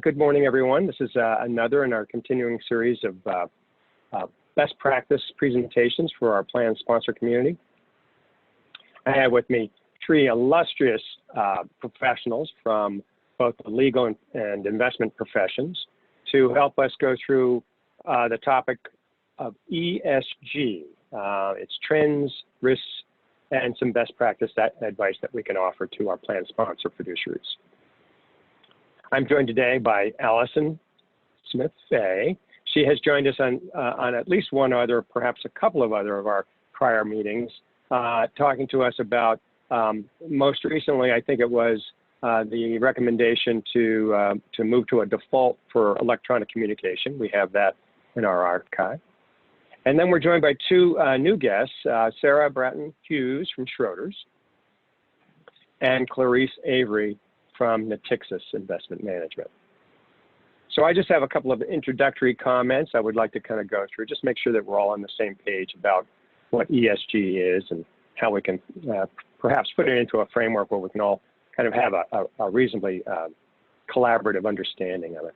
Good morning, everyone. This is another in our continuing series of best practice presentations for our plan sponsor community. I have with me three illustrious professionals from both the legal and investment professions to help us go through the topic of ESG, its trends, risks, and some best practice advice that we can offer to our plan sponsor fiduciaries. I'm joined today by Allison Smith-Fay. She has joined us on at least one other, perhaps a couple of other of our prior meetings, talking to us about, most recently, I think it was the recommendation to move to a default for electronic communication. We have that in our archive. And then we're joined by two new guests, Sarah Bratton-Hughes from Schroders and Clarice Avery from Natixis Investment Management. So I just have a couple of introductory comments I would like to kind of go through, just make sure that we're all on the same page about what ESG is and how we can perhaps put it into a framework where we can all kind of have a reasonably collaborative understanding of it.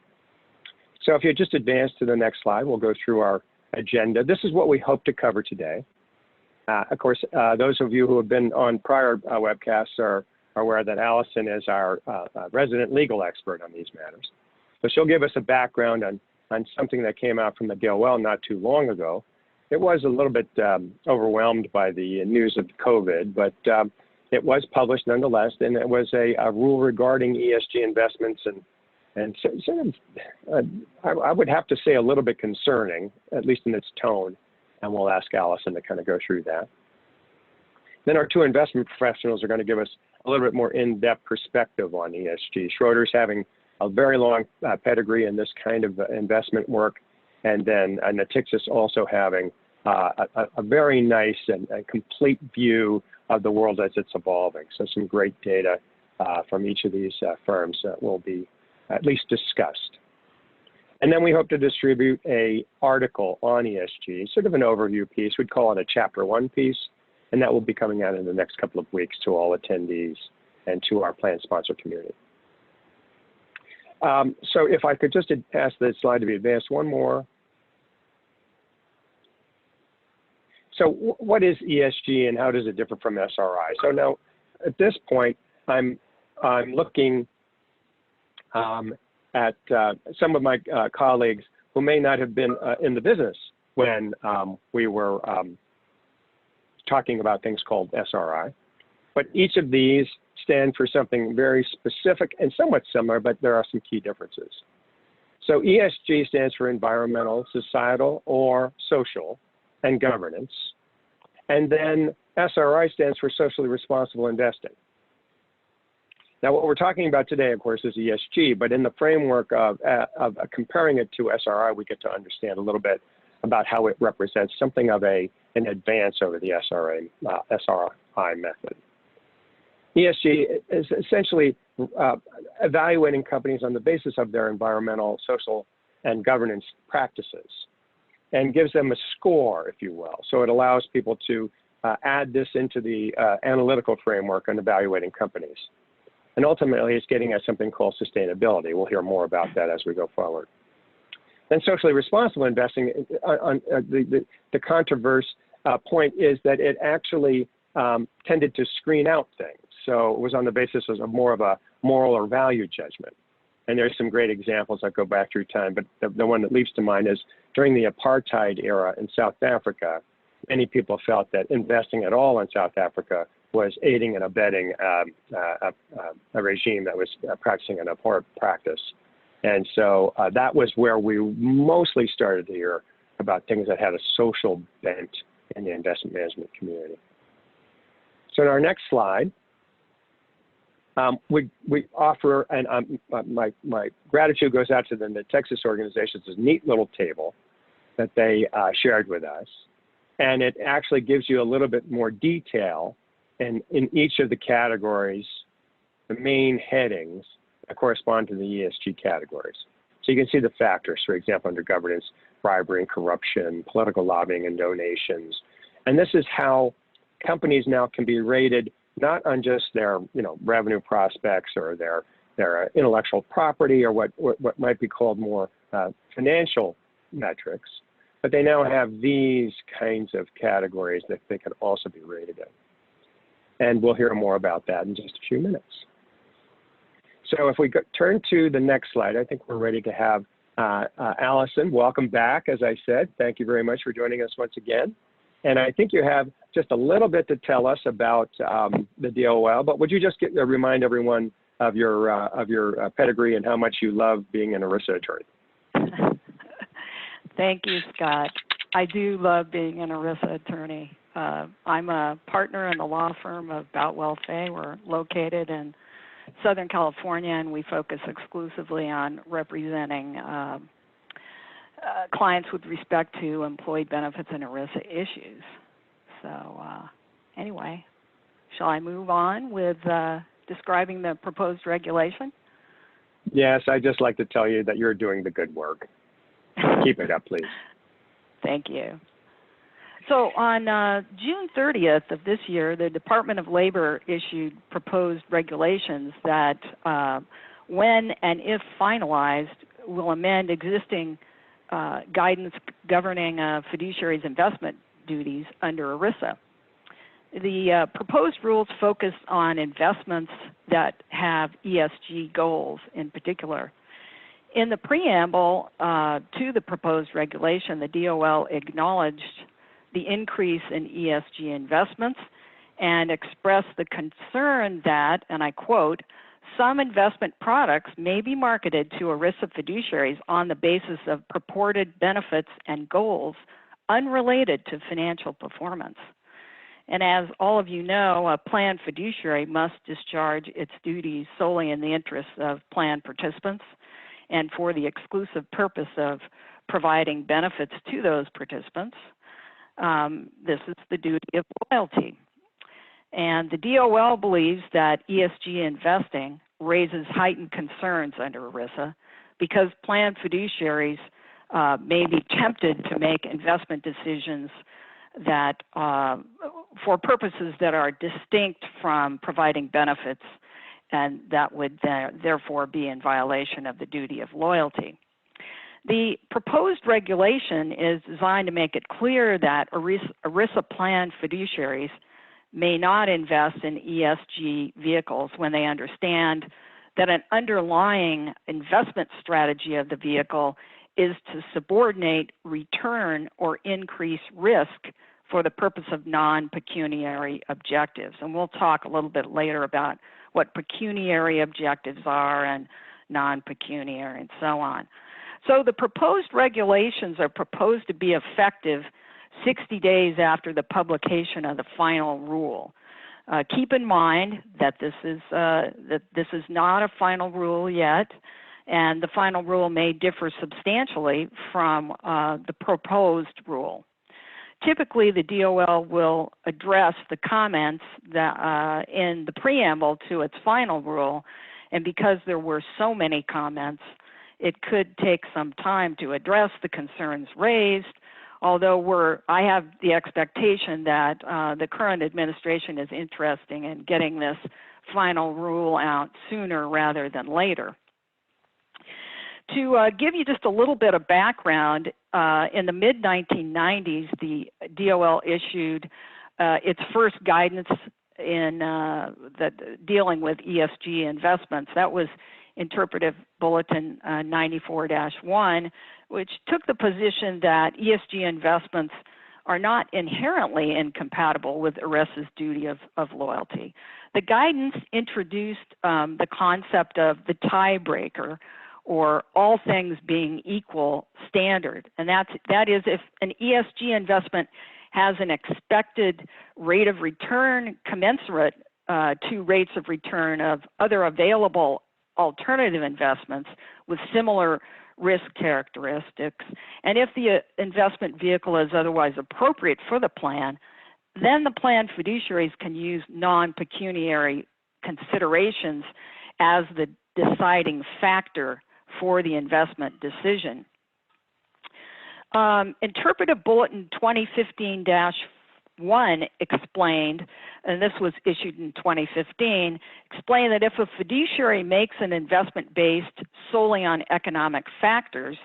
So if you just advance to the next slide, we'll go through our agenda. This is what we hope to cover today. Of course, those of you who have been on prior webcasts are aware that Allison is our resident legal expert on these matters. So she'll give us a background on something that came out from the DOL not too long ago. It was a little bit overwhelmed by the news of COVID, but it was published nonetheless, and it was a rule regarding ESG investments and sort of, I would have to say a little bit concerning, at least in its tone, and we'll ask Allison to kind of go through that. Then our two investment professionals are going to give us a little bit more in-depth perspective on ESG. Schroders having a very long pedigree in this kind of investment work, and then Natixis also having a very nice and complete view of the world as it's evolving. So some great data from each of these firms will be at least discussed. And then we hope to distribute an article on ESG, sort of an overview piece. We'd call it a chapter 1 piece, and that will be coming out in the next couple of weeks to all attendees and to our plan sponsor community. So if I could just ask the slide to be advanced one more. So what is ESG and how does it differ from SRI? So now at this point, I'm looking at some of my colleagues who may not have been in the business when we were talking about things called SRI. But each of these stand for something very specific and somewhat similar, but there are some key differences. So ESG stands for environmental, societal, or social, and governance. And then SRI stands for socially responsible investing. Now, what we're talking about today, of course, is ESG, but in the framework of comparing it to SRI, we get to understand a little bit about how it represents something of an advance over the SRI method. ESG is essentially evaluating companies on the basis of their environmental, social, and governance practices and gives them a score, if you will. So it allows people to add this into the analytical framework on evaluating companies. And ultimately, it's getting at something called sustainability. We'll hear more about that as we go forward. Then socially responsible investing, the controversial point is that it actually tended to screen out things. So it was on the basis of more of a moral or value judgment. And there's some great examples that go back through time, but the one that leaps to mind is during the apartheid era in South Africa, many people felt that investing at all in South Africa was aiding and abetting a regime that was practicing an abhorrent practice. And so that was where we mostly started to hear about things that had a social bent in the investment management community. So in our next slide, we offer, and my gratitude goes out to the Natixis organization. It's a neat little table that they shared with us. And it actually gives you a little bit more detail in each of the categories, the main headings that correspond to the ESG categories. So you can see the factors, for example, under governance, bribery and corruption, political lobbying and donations. And this is how companies now can be rated not on just their revenue prospects or their their intellectual property, or what might be called more financial metrics. But they now have these kinds of categories that they can also be rated in. And we'll hear more about that in just a few minutes. So if we turn to the next slide, I think we're ready to have Allison. Welcome back, as I said. Thank you very much for joining us once again. And I think you have just a little bit to tell us about the DOL, but would you just remind everyone of your pedigree and how much you love being an ERISA attorney? Thank you, Scott. I do love being an ERISA attorney. I'm a partner in the law firm of Boutwell Fay. We're located in Southern California, and we focus exclusively on representing clients with respect to employee benefits and ERISA issues. So anyway, shall I move on with describing the proposed regulation? Yes, I'd just like to tell you that you're doing the good work. Keep it up, please. Thank you. So on June 30th of this year, the Department of Labor issued proposed regulations that, when and if finalized, will amend existing guidance governing fiduciaries' investment duties under ERISA. The proposed rules focus on investments that have ESG goals in particular. In the preamble to the proposed regulation, the DOL acknowledged the increase in ESG investments and expressed the concern that, and I quote, some investment products may be marketed to ERISA fiduciaries on the basis of purported benefits and goals unrelated to financial performance. And as all of you know, a plan fiduciary must discharge its duties solely in the interests of plan participants and for the exclusive purpose of providing benefits to those participants. This is the duty of loyalty. And the DOL believes that ESG investing raises heightened concerns under ERISA because plan fiduciaries may be tempted to make investment decisions that for purposes that are distinct from providing benefits, and that would therefore be in violation of the duty of loyalty. The proposed regulation is designed to make it clear that ERISA plan fiduciaries may not invest in ESG vehicles when they understand that an underlying investment strategy of the vehicle is to subordinate return or increase risk for the purpose of non-pecuniary objectives. And we'll talk a little bit later about what pecuniary objectives are and non-pecuniary and so on. So the proposed regulations are proposed to be effective 60 days after the publication of the final rule. Keep in mind that this is not a final rule yet, and the final rule may differ substantially from the proposed rule. Typically, the DOL will address the comments that, in the preamble to its final rule, and because there were so many comments, it could take some time to address the concerns raised, although I have the expectation that the current administration is interested in getting this final rule out sooner rather than later. To give you just a little bit of background, in the mid-1990s, the DOL issued its first guidance in dealing with ESG investments. That was Interpretive Bulletin 94-1, which took the position that ESG investments are not inherently incompatible with ERISA's duty of loyalty. The guidance introduced the concept of the tiebreaker, or all things being equal standard, and that is if an ESG investment has an expected rate of return commensurate to rates of return of other available alternative investments with similar risk characteristics, and if the investment vehicle is otherwise appropriate for the plan, then the plan fiduciaries can use non-pecuniary considerations as the deciding factor for the investment decision. Interpretive Bulletin 2015-4 1 explained, and this was issued in 2015, explained that if a fiduciary makes an investment based solely on economic factors,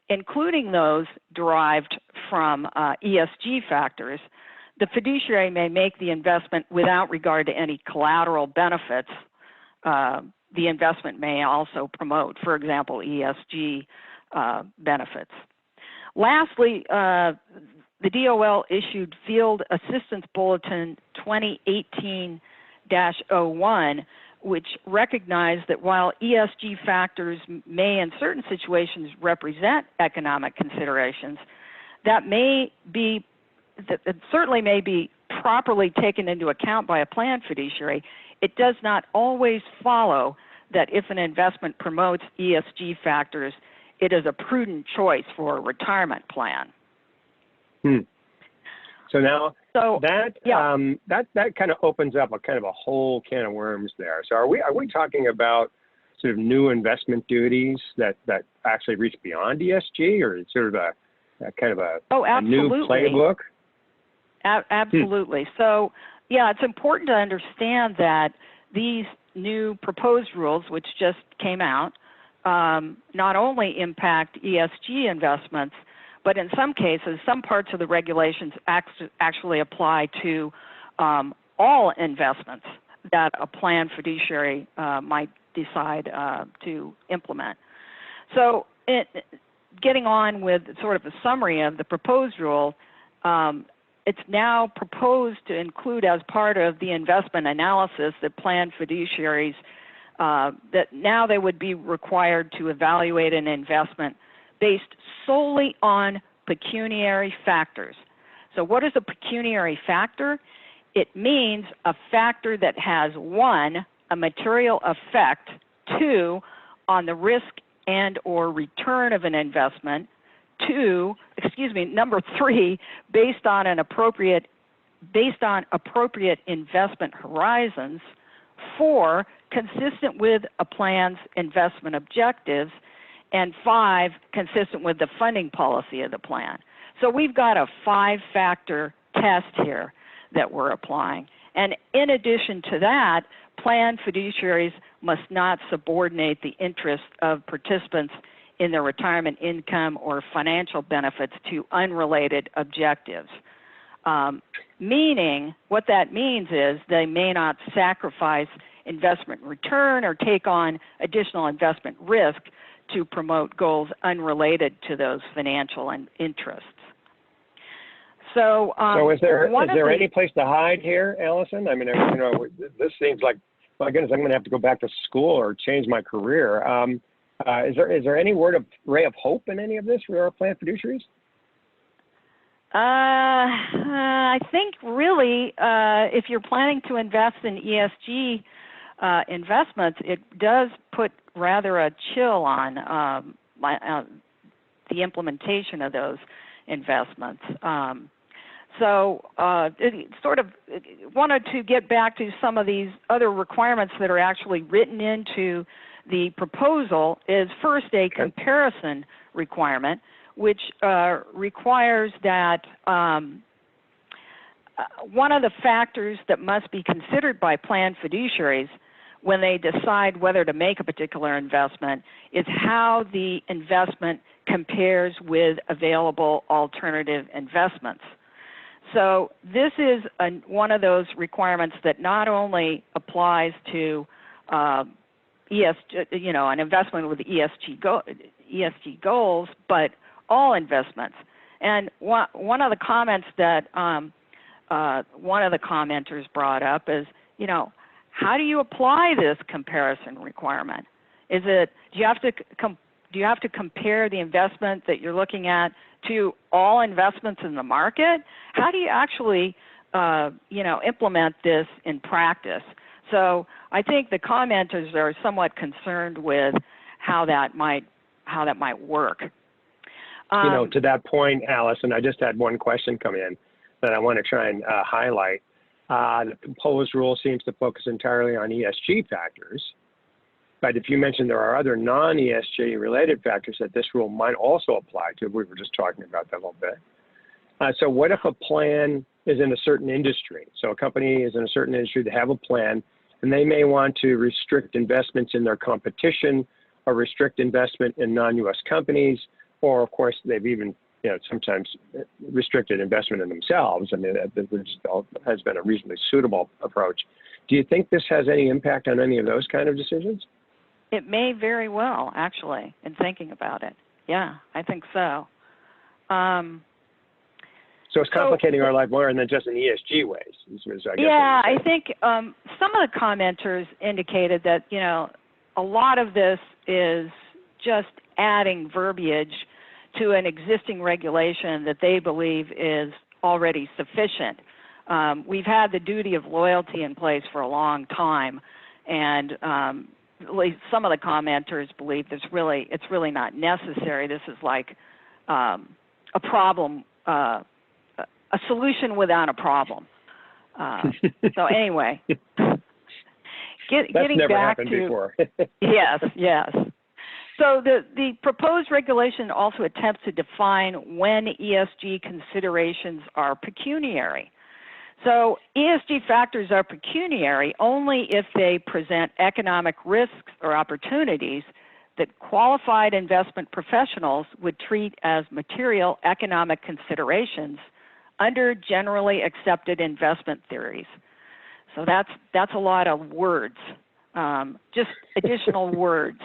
including those derived from ESG factors, the fiduciary may make the investment without regard to any collateral benefits the investment may also promote, for example, ESG benefits. Lastly, the DOL issued Field Assistance Bulletin 2018-01, which recognized that while ESG factors may in certain situations represent economic considerations, that certainly may be properly taken into account by a plan fiduciary, it does not always follow that if an investment promotes ESG factors, it is a prudent choice for a retirement plan. So now that kind of opens up a kind of a whole can of worms there. So are we talking about sort of new investment duties that actually reach beyond ESG, or sort of a kind of a new playbook? Absolutely. So yeah, it's important to understand that these new proposed rules, which just came out, not only impact ESG investments, but in some cases, some parts of the regulations actually apply to all investments that a plan fiduciary might decide to implement. So getting on with sort of a summary of the proposed rule, it's now proposed to include as part of the investment analysis that plan fiduciaries, that now they would be required to evaluate an investment based solely on pecuniary factors. So what is a pecuniary factor? It means a factor that has 1, a material effect, 2, on the risk and or return of an investment, 3, based on appropriate investment horizons, 4, consistent with a plan's investment objectives, and 5, consistent with the funding policy of the plan. So we've got a 5-factor test here that we're applying. And in addition to that, plan fiduciaries must not subordinate the interests of participants in their retirement income or financial benefits to unrelated objectives. Meaning, what that means is they may not sacrifice investment return or take on additional investment risk to promote goals unrelated to those financial interests. So, is there any place to hide here, Allison? I mean, this seems like, my goodness, I'm going to have to go back to school or change my career. Is there any ray of hope in any of this for our plan fiduciaries? I think really, if you're planning to invest in ESG investments, it does put rather a chill on the implementation of those investments. So sort of wanted to get back to some of these other requirements that are actually written into the proposal. Is first a comparison requirement, which requires that one of the factors that must be considered by plan fiduciaries when they decide whether to make a particular investment is how the investment compares with available alternative investments. So this is one of those requirements that not only applies to ESG, an investment with ESG goals, but all investments. And one of the comments that one of the commenters brought up is, how do you apply this comparison requirement? Is it do you have to compare the investment that you're looking at to all investments in the market? How do you actually implement this in practice? So I think the commenters are somewhat concerned with how that might work. To that point, Allison, I just had one question come in that I want to try and highlight. The proposed rule seems to focus entirely on ESG factors, but if you mentioned there are other non-ESG related factors that this rule might also apply to, we were just talking about that a little bit. So what if a plan is in a certain industry. So a company is in a certain industry, they have a plan, and they may want to restrict investments in their competition or restrict investment in non-U.S. companies, or of course, they've even sometimes restricted investment in themselves. I mean, that has been a reasonably suitable approach. Do you think this has any impact on any of those kind of decisions? It may very well, actually, in thinking about it. Yeah, I think so. So it's complicating our life more than just in ESG ways. I think some of the commenters indicated that, a lot of this is just adding verbiage to an existing regulation that they believe is already sufficient. We've had the duty of loyalty in place for a long time, and at least some of the commenters believe it's really not necessary. This is like a problem, a solution without a problem. So anyway, getting never back happened to before. yes. So the proposed regulation also attempts to define when ESG considerations are pecuniary. So ESG factors are pecuniary only if they present economic risks or opportunities that qualified investment professionals would treat as material economic considerations under generally accepted investment theories. So that's a lot of words, just additional words.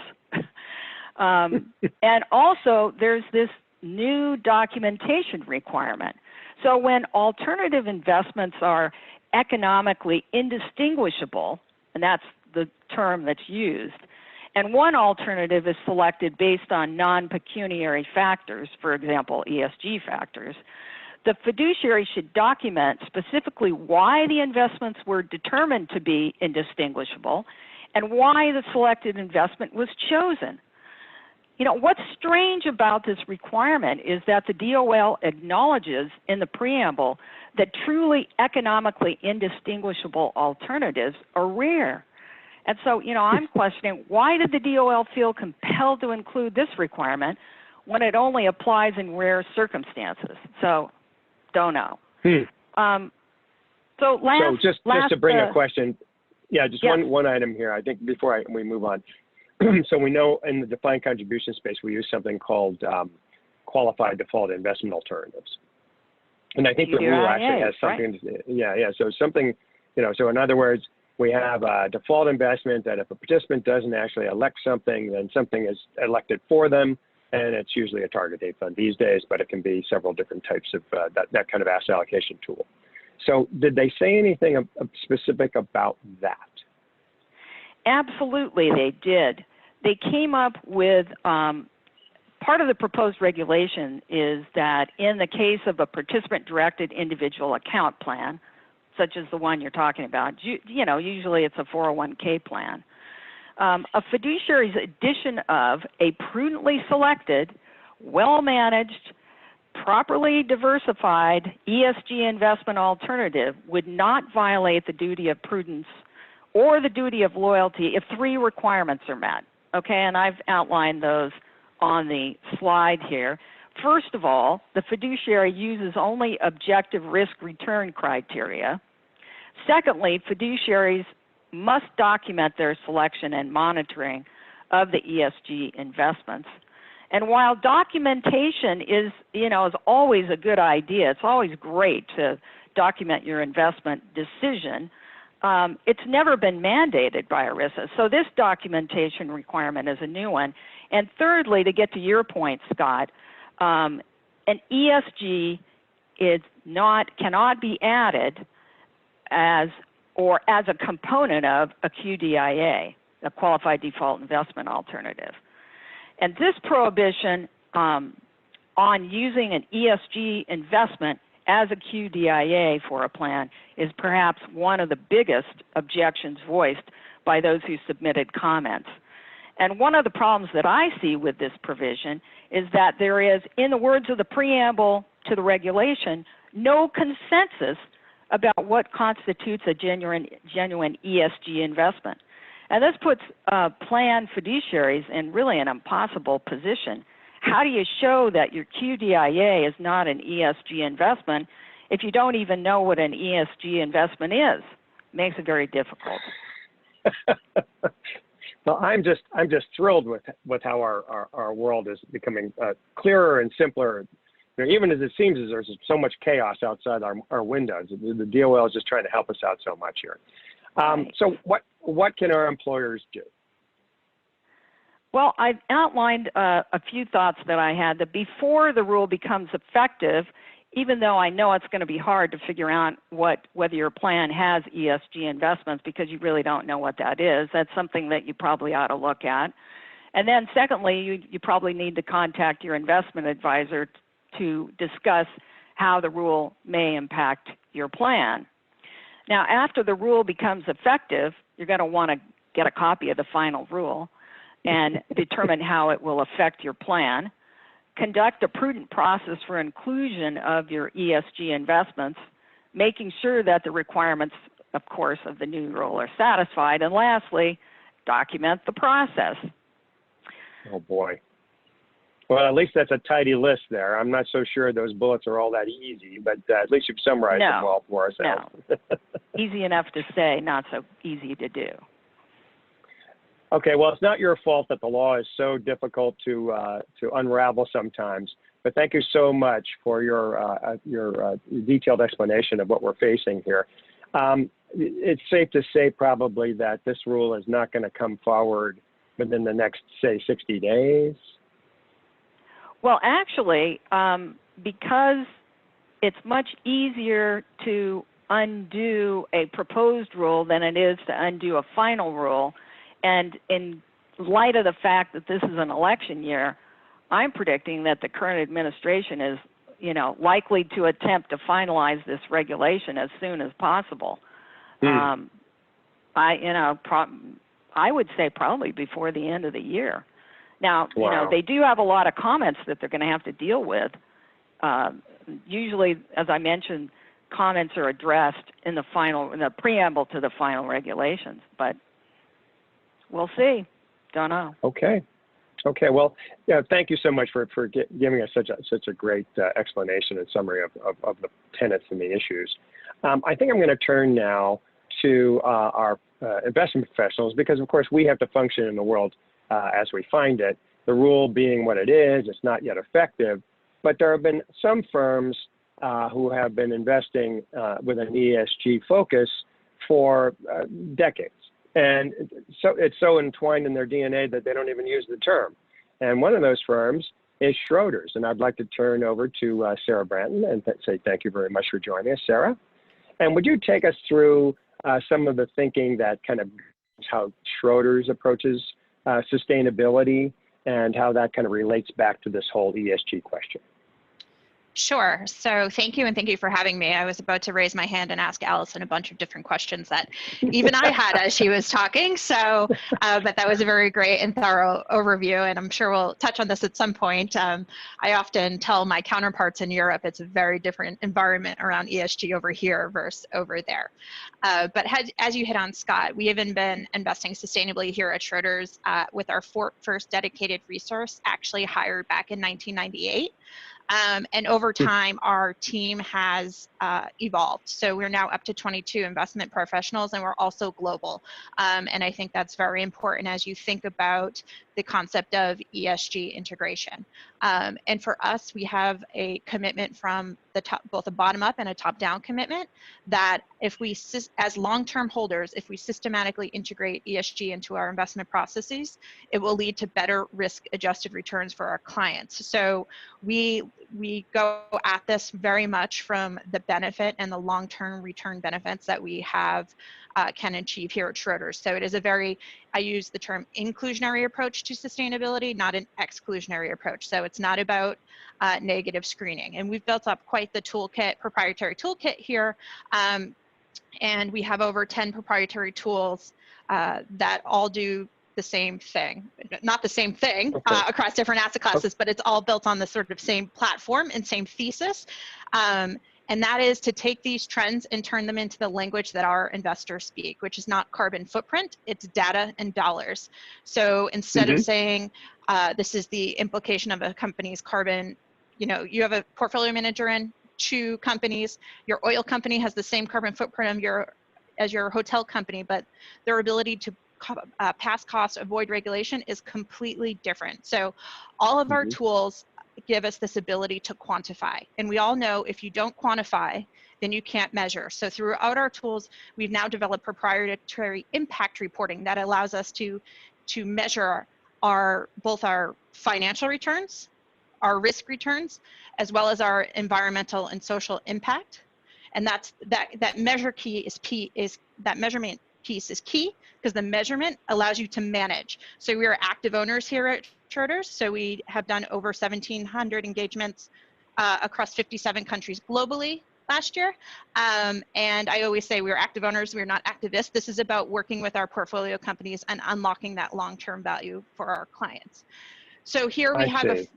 And also there's this new documentation requirement. So when alternative investments are economically indistinguishable, and that's the term that's used, and one alternative is selected based on non-pecuniary factors, for example, ESG factors, the fiduciary should document specifically why the investments were determined to be indistinguishable and why the selected investment was chosen. What's strange about this requirement is that the DOL acknowledges in the preamble that truly economically indistinguishable alternatives are rare. And so, I'm questioning, why did the DOL feel compelled to include this requirement when it only applies in rare circumstances? So, don't know. So just to bring a question, one item here, I think, before we move on. So we know in the defined contribution space, we use something called qualified default investment alternatives. And I think the rule actually has something, right? So something, so in other words, we have a default investment that if a participant doesn't actually elect something, then something is elected for them, and it's usually a target date fund these days, but it can be several different types of that kind of asset allocation tool. So did they say anything specific about that? Absolutely, they did. They came up with part of the proposed regulation is that in the case of a participant-directed individual account plan, such as the one you're talking about, usually it's a 401k plan, a fiduciary's addition of a prudently selected, well-managed, properly diversified ESG investment alternative would not violate the duty of prudence or the duty of loyalty if three requirements are met. Okay, and I've outlined those on the slide here. First of all, the fiduciary uses only objective risk-return criteria. Secondly, fiduciaries must document their selection and monitoring of the ESG investments. And while documentation is always a good idea, it's always great to document your investment decision, it's never been mandated by ERISA. So this documentation requirement is a new one. And thirdly, to get to your point, Scott, an ESG cannot be added as a component of a QDIA, a qualified default investment alternative. And this prohibition on using an ESG investment as a QDIA for a plan is perhaps one of the biggest objections voiced by those who submitted comments. And one of the problems that I see with this provision is that there is, in the words of the preamble to the regulation, no consensus about what constitutes a genuine ESG investment. And this puts plan fiduciaries in really an impossible position. How do you show that your QDIA is not an ESG investment if you don't even know what an ESG investment is. It makes it very difficult. Well, I'm just thrilled with how our world is becoming clearer and simpler. You know, even as it seems as there's so much chaos outside our windows, the DOL is just trying to help us out so much here. Right. So what can our employers do? Well, I've outlined a few thoughts that I had, that before the rule becomes effective, even though I know it's going to be hard to figure out whether your plan has ESG investments, because you really don't know what that is, that's something that you probably ought to look at. And then secondly, you probably need to contact your investment advisor to discuss how the rule may impact your plan. Now, after the rule becomes effective, you're going to want to get a copy of the final rule and determine how it will affect your plan. Conduct a prudent process for inclusion of your ESG investments, making sure that the requirements, of course, of the new rule are satisfied. And lastly, document the process. Oh boy. Well, at least that's a tidy list there. I'm not so sure those bullets are all that easy, but at least you've summarized them well for us. No. Easy enough to say, not so easy to do. Okay, well, it's not your fault that the law is so difficult to unravel sometimes. But thank you so much for your detailed explanation of what we're facing here. It's safe to say probably that this rule is not going to come forward within the next, say, 60 days. Well, actually, because it's much easier to undo a proposed rule than it is to undo a final rule, and in light of the fact that this is an election year, I'm predicting that the current administration is, likely to attempt to finalize this regulation as soon as possible. I would say probably before the end of the year. Now, wow. They do have a lot of comments that they're going to have to deal with. Usually, as I mentioned, comments are addressed in the preamble to the final regulations, but we'll see. Don't know. Okay. Well, yeah. Thank you so much for giving us such a great explanation and summary of the tenets and the issues. I think I'm going to turn now to our investment professionals, because of course we have to function in the world as we find it. The rule being what it is, it's not yet effective, but there have been some firms who have been investing with an ESG focus for decades. And so it's so entwined in their DNA that they don't even use the term. And one of those firms is Schroders. And I'd like to turn over to Sarah Branton and say thank you very much for joining us, Sarah. And would you take us through some of the thinking that kind of how Schroders approaches sustainability and how that kind of relates back to this whole ESG question? Sure. So thank you, and thank you for having me. I was about to raise my hand and ask Allison a bunch of different questions that even I had as she was talking. So, but that was a very great and thorough overview, and I'm sure we'll touch on this at some point. I often tell my counterparts in Europe it's a very different environment around ESG over here versus over there. But as you hit on, Scott, we have been investing sustainably here at Schroders with our first dedicated resource actually hired back in 1998. And over time, our team has evolved. So we're now up to 22 investment professionals, and we're also global. And I think that's very important as you think about the concept of ESG integration. And for us, we have a commitment from the top, both a bottom-up and a top-down commitment, that if we, as long-term holders, if we systematically integrate ESG into our investment processes, it will lead to better risk-adjusted returns for our clients. So we go at this very much from the benefit and the long-term return benefits that we have can achieve here at Schroders. So it is a very, I use the term inclusionary approach to sustainability, not an exclusionary approach. So it's not about negative screening. And we've built up quite the toolkit, proprietary toolkit here. And we have over 10 proprietary tools that all do the same thing, not the same thing across different asset classes, but it's all built on the sort of same platform and same thesis. And that is to take these trends and turn them into the language that our investors speak, which is not carbon footprint, it's data and dollars. So instead of saying, this is the implication of a company's carbon, you have a portfolio manager in, to companies. Your oil company has the same carbon footprint as your hotel company, but their ability to pass costs, avoid regulation is completely different. So all of our tools give us this ability to quantify. And we all know if you don't quantify, then you can't measure. So throughout our tools, we've now developed proprietary impact reporting that allows us to measure both our financial returns, our risk returns, as well as our environmental and social impact. And that measurement piece is key because the measurement allows you to manage. So we are active owners here at Schroders. So we have done over 1,700 engagements across 57 countries globally last year. And I always say we're active owners, we're not activists. This is about working with our portfolio companies and unlocking that long-term value for our clients. So here we have a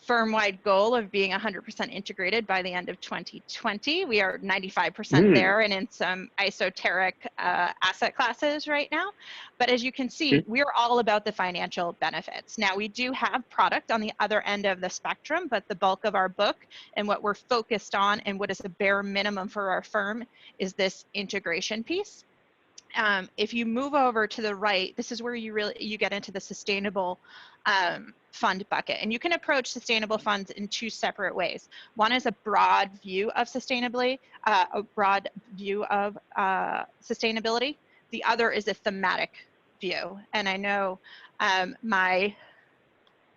firm-wide goal of being 100% integrated by the end of 2020. We are 95% there and in some esoteric asset classes right now. But as you can see, we're all about the financial benefits. Now, we do have product on the other end of the spectrum, but the bulk of our book and what we're focused on and what is the bare minimum for our firm is this integration piece. If you move over to the right, this is where you get into the sustainable fund bucket. And you can approach sustainable funds in two separate ways. One is a broad view of sustainability. The other is a thematic view. And I know my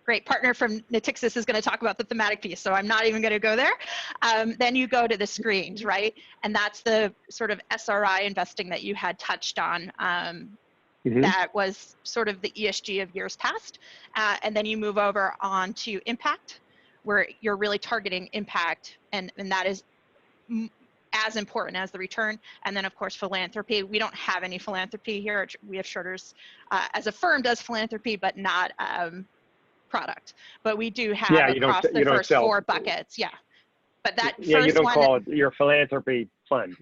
great partner from Natixis is going to talk about the thematic piece, so I'm not even going to go there. Then you go to the screens, right? And that's the sort of SRI investing that you had touched on. That was sort of the ESG of years past. And then you move over on to impact, where you're really targeting impact, and that is as important as the return. And then, of course, philanthropy. We don't have any philanthropy here. We have Schroders as a firm does philanthropy, but not product. But we do have across the first four buckets. Yeah. But that first you don't one, call it your philanthropy fund.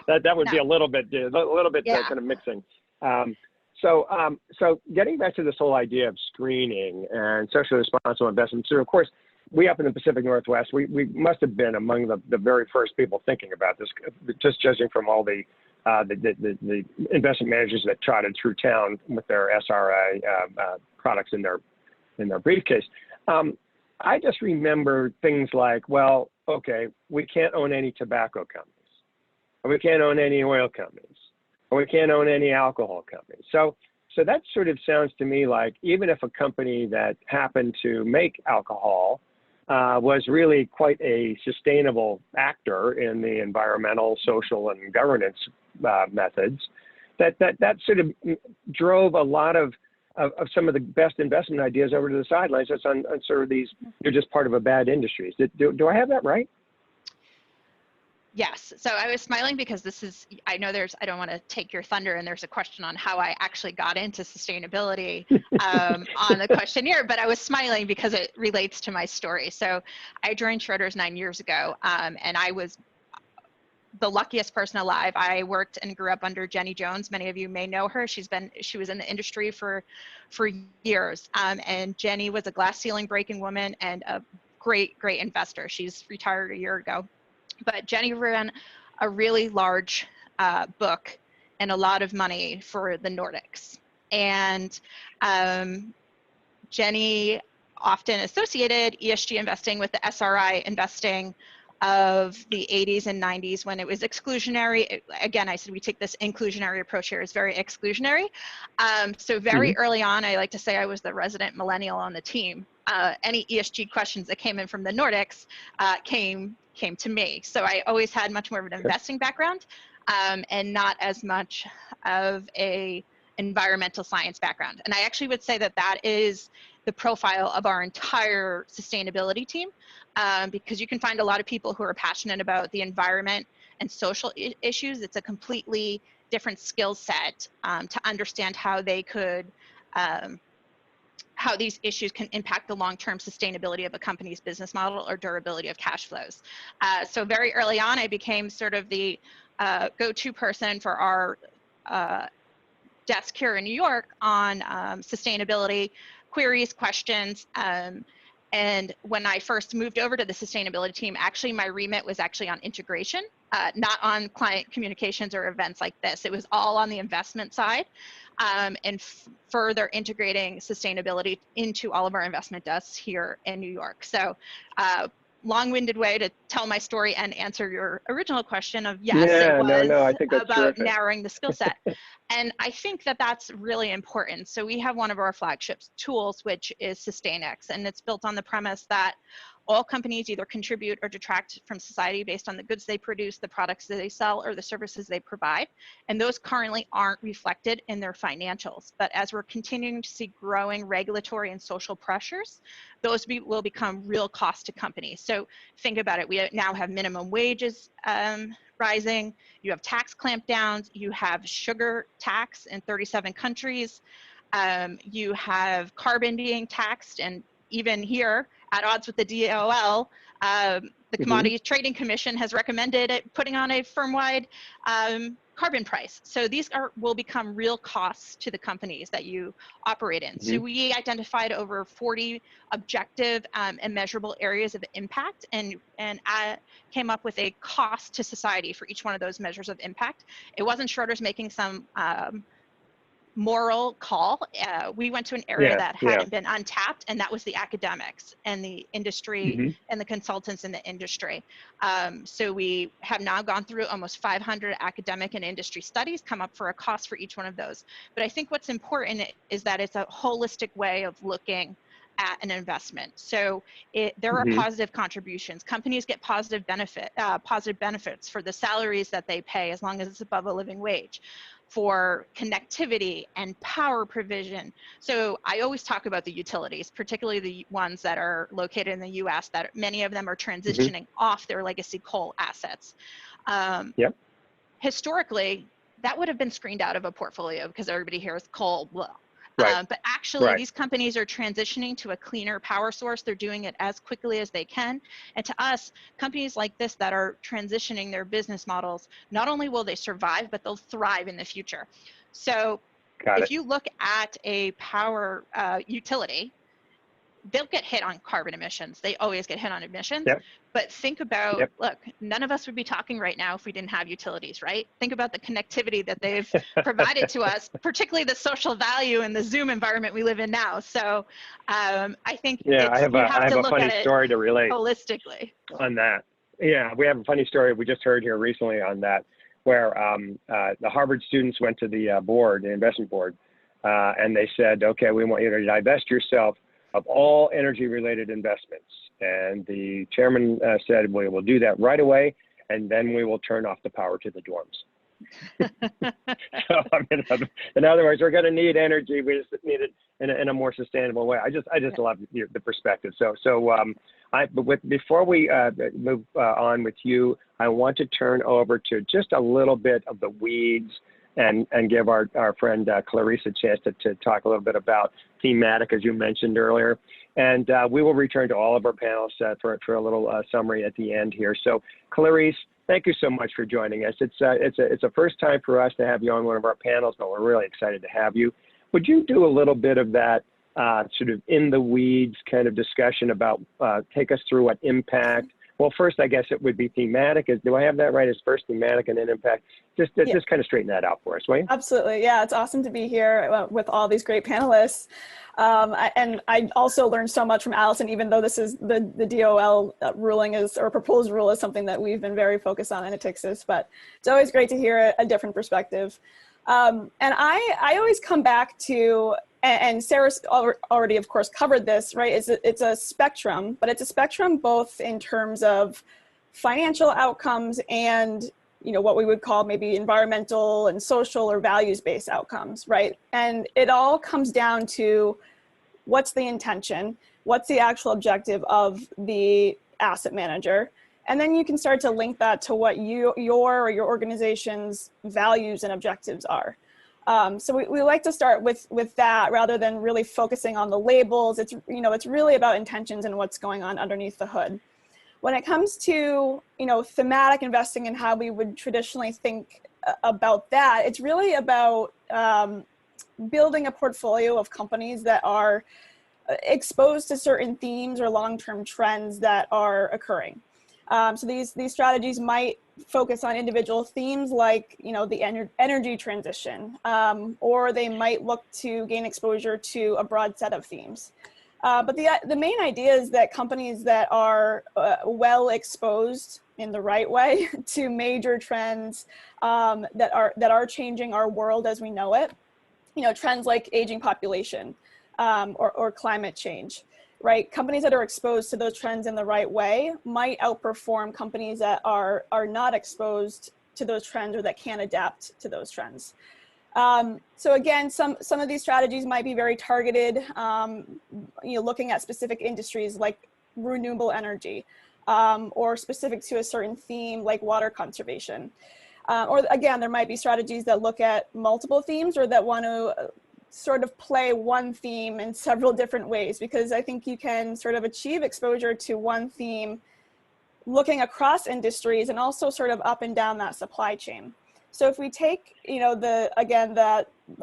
that would be a little bit kind of mixing. So getting back to this whole idea of screening and socially responsible investments. So of course, we up in the Pacific Northwest, we must have been among the very first people thinking about this, just judging from all the investment managers that trotted through town with their SRI products in their briefcase. I just remember things like, well, okay, we can't own any tobacco companies, or we can't own any oil companies, or we can't own any alcohol companies. So that sort of sounds to me like even if a company that happened to make alcohol was really quite a sustainable actor in the environmental, social, and governance methods, that sort of drove a lot of some of the best investment ideas over to the sidelines. That's on sort of these, you're just part of a bad industry. Do I have that right? Yes. So I was smiling because I don't want to take your thunder, and there's a question on how I actually got into sustainability on the questionnaire, but I was smiling because it relates to my story. So I joined Schroders 9 years ago, and I was the luckiest person alive. I worked and grew up under Jenny Jones. Many of you may know her. She was in the industry for years. And Jenny was a glass ceiling breaking woman and a great investor. She's retired a year ago. But Jenny ran a really large book and a lot of money for the Nordics. And Jenny often associated ESG investing with the SRI investing of the 80s and 90s when it was exclusionary. Again, I said we take this inclusionary approach here. It's very exclusionary. So very early on, I like to say I was the resident millennial on the team. Any ESG questions that came in from the Nordics came to me. So I always had much more of an investing background and not as much of a environmental science background. And I actually would say that is the profile of our entire sustainability team, because you can find a lot of people who are passionate about the environment and social issues. It's a completely different skill set to understand how they could how these issues can impact the long-term sustainability of a company's business model or durability of cash flows. So very early on, I became sort of the go-to person for our desk here in New York on sustainability queries, questions, And when I first moved over to the sustainability team, actually my remit was actually on integration, not on client communications or events like this. It was all on the investment side, and further integrating sustainability into all of our investment desks here in New York. So long-winded way to tell my story and answer your original question of yes, yeah, it was no, I think that's about terrific. narrowing the skill set. And I think that that's really important. So we have one of our flagship tools, which is SustainX, and it's built on the premise that all companies either contribute or detract from society based on the goods they produce, the products that they sell, or the services they provide. And those currently aren't reflected in their financials. But as we're continuing to see growing regulatory and social pressures, those will become real costs to companies. So think about it. We now have minimum wages rising. You have tax clampdowns. You have sugar tax in 37 countries. You have carbon being taxed, and even here, at odds with the DOL, the Commodity Trading Commission has recommended putting on a firm-wide carbon price. So these will become real costs to the companies that you operate in. So we identified over 40 objective and measurable areas of impact, and came up with a cost to society for each one of those measures of impact. It wasn't Schroeder's making some moral call. We went to an area that hadn't been untapped, and that was the academics and the industry and the consultants in the industry. So we have now gone through almost 500 academic and industry studies, come up for a cost for each one of those. But I think what's important is that it's a holistic way of looking at an investment. So there are positive contributions. Companies get positive benefits for the salaries that they pay as long as it's above a living wage, for connectivity and power provision. So I always talk about the utilities, particularly the ones that are located in the US, that many of them are transitioning off their legacy coal assets. Historically, that would have been screened out of a portfolio because everybody here is coal. Blah. But actually, these companies are transitioning to a cleaner power source. They're doing it as quickly as they can. And to us, companies like this that are transitioning their business models, not only will they survive, but they'll thrive in the future. So if you look at a power utility, they'll get hit on carbon emissions. They always get hit on emissions. But think about, look, none of us would be talking right now if we didn't have utilities, right? Think about the connectivity that they've provided to us, particularly the social value in the Zoom environment we live in now. So I think I have a funny story to relate holistically on that. Yeah, we have a funny story we just heard here recently on that, where the Harvard students went to the board, the investment board, and they said, okay, we want you to divest yourself of all energy-related investments. And the chairman said, we will do that right away, and then we will turn off the power to the dorms. So, I mean, in other words, we're going to need energy. We just need it in a more sustainable way. I just love the perspective. Before we move on with you, I want to turn over to just a little bit of the weeds and give our friend Clarice a chance to talk a little bit about thematic, as you mentioned earlier. And we will return to all of our panelists for a little summary at the end here. So Clarice, thank you so much for joining us. It's a first time for us to have you on one of our panels, but we're really excited to have you. Would you do a little bit of that sort of in the weeds kind of discussion about, take us through what impact? Well, first, I guess it would be thematic. Do I have that right? As first thematic and then impact? Just kind of straighten that out for us, will you? Absolutely. Yeah, it's awesome to be here with all these great panelists. And I also learned so much from Allison, even though this is the DOL ruling or proposed rule is something that we've been very focused on in Atixis, but it's always great to hear a different perspective. And I always come back to, and Sarah's already, of course, covered this, right? It's a spectrum, but it's a spectrum both in terms of financial outcomes and, you know, what we would call maybe environmental and social or values-based outcomes, right? And it all comes down to what's the intention, what's the actual objective of the asset manager, and then you can start to link that to what your organization's values and objectives are. So we like to start with that rather than really focusing on the labels. It's really about intentions and what's going on underneath the hood. When it comes to, thematic investing and how we would traditionally think about that, it's really about building a portfolio of companies that are exposed to certain themes or long-term trends that are occurring. So these strategies might focus on individual themes like, the energy transition, or they might look to gain exposure to a broad set of themes. But the main idea is that companies that are well exposed in the right way to major trends that are changing our world as we know it, trends like aging population or climate change, right? Companies that are exposed to those trends in the right way might outperform companies that are not exposed to those trends or that can't adapt to those trends. So again, some of these strategies might be very targeted, looking at specific industries like renewable energy, or specific to a certain theme like water conservation. Or again, there might be strategies that look at multiple themes or that want to sort of play one theme in several different ways, because I think you can sort of achieve exposure to one theme looking across industries and also sort of up and down that supply chain. So if we take,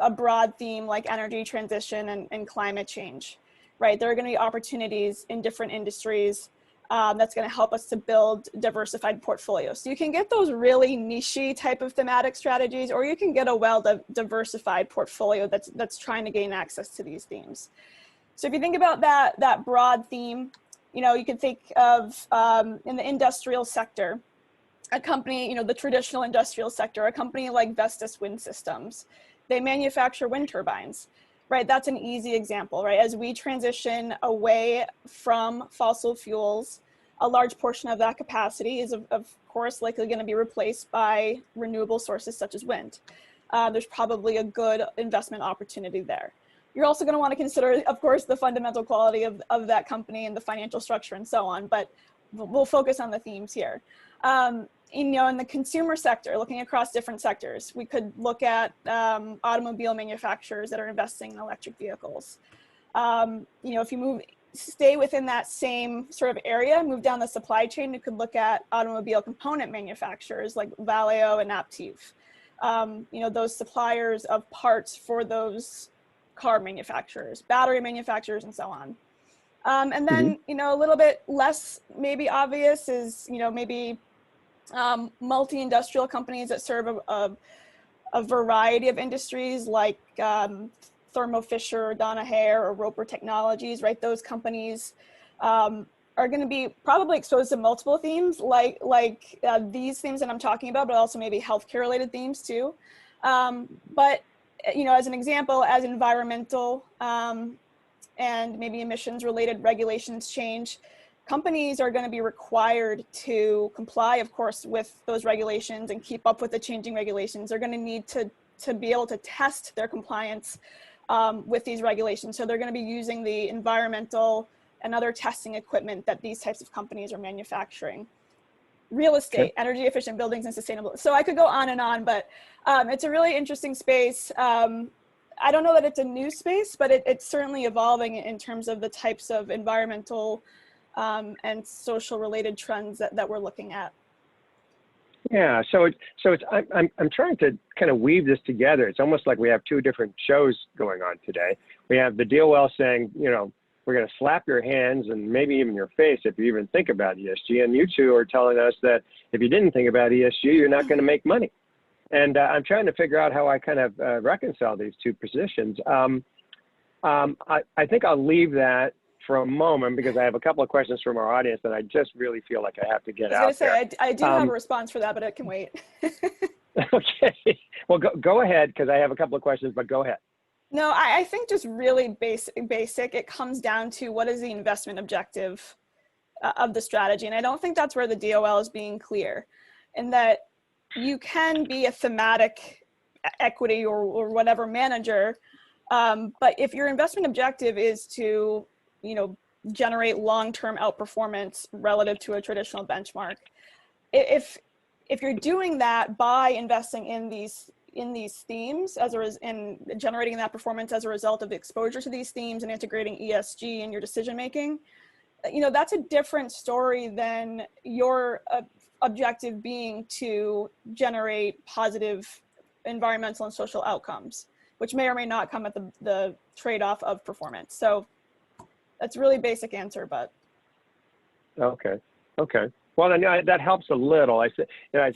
a broad theme like energy transition and climate change, right? There are going to be opportunities in different industries that's going to help us to build diversified portfolios. So you can get those really niche-y type of thematic strategies, or you can get a well-diversified portfolio that's trying to gain access to these themes. So if you think about that broad theme, you can think of in the industrial sector, a company, the traditional industrial sector, a company like Vestas Wind Systems, they manufacture wind turbines, right? That's an easy example, right? As we transition away from fossil fuels, a large portion of that capacity is, of course, likely going to be replaced by renewable sources such as wind. There's probably a good investment opportunity there. You're also going to want to consider, of course, the fundamental quality of that company and the financial structure and so on, but we'll focus on the themes here. In the consumer sector, looking across different sectors, we could look at automobile manufacturers that are investing in electric vehicles. If you stay within that same sort of area, move down the supply chain, you could look at automobile component manufacturers like Valeo and Aptiv. Those suppliers of parts for those car manufacturers, battery manufacturers, and so on. And then, a little bit less maybe obvious is, maybe multi-industrial companies that serve a variety of industries like Thermo Fisher, Danaher, or Roper Technologies, right? Those companies are going to be probably exposed to multiple themes like these themes that I'm talking about, but also maybe healthcare related themes too. But, as an example, as environmental and maybe emissions related regulations change, companies are going to be required to comply, of course, with those regulations and keep up with the changing regulations. They're going to need to be able to test their compliance with these regulations. So they're going to be using the environmental and other testing equipment that these types of companies are manufacturing. Real estate, energy efficient buildings, and sustainable. So I could go on, but it's a really interesting space. I don't know that it's a new space, but it's certainly evolving in terms of the types of environmental and social related trends that we're looking at. Yeah, so I'm trying to kind of weave this together. It's almost like we have two different shows going on today. We have the DOL saying, we're going to slap your hands and maybe even your face if you even think about ESG, and you two are telling us that if you didn't think about ESG, you're not going to make money. And I'm trying to figure out how I kind of reconcile these two positions. I think I'll leave that for a moment because I have a couple of questions from our audience that I just really feel like I have to get out. I was going to say, I do have a response for that, but it can wait. Okay. Well, go ahead, because I have a couple of questions, but go ahead. No, I think just really basic. It comes down to what is the investment objective of the strategy. And I don't think that's where the DOL is being clear, in that you can be a thematic equity or whatever manager, but if your investment objective is to generate long-term outperformance relative to a traditional benchmark, if you're doing that by investing in these themes and generating that performance as a result of the exposure to these themes and integrating ESG in your decision making, that's a different story than your objective being to generate positive environmental and social outcomes, which may or may not come at the trade-off of performance. So That's a really basic answer, but. Okay. Well, then that helps a little. I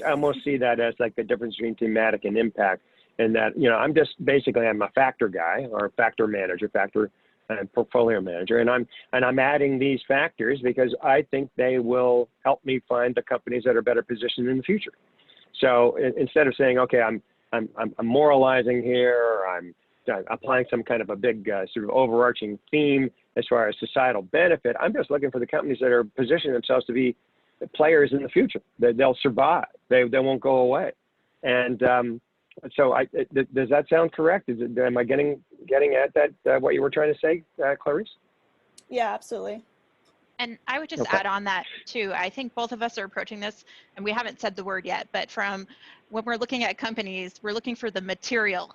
almost see that as like the difference between thematic and impact, and that I'm a factor guy or factor manager, factor and portfolio manager, and I'm adding these factors because I think they will help me find the companies that are better positioned in the future. So instead of saying, okay, I'm moralizing here, or I'm applying some kind of a big sort of overarching theme as far as societal benefit, I'm just looking for the companies that are positioning themselves to be players in the future. They'll survive. They won't go away. And so does that sound correct? Am I getting at that, what you were trying to say, Clarice? Yeah, absolutely. And I would just add on that too. I think both of us are approaching this, and we haven't said the word yet, but from when we're looking at companies, we're looking for the material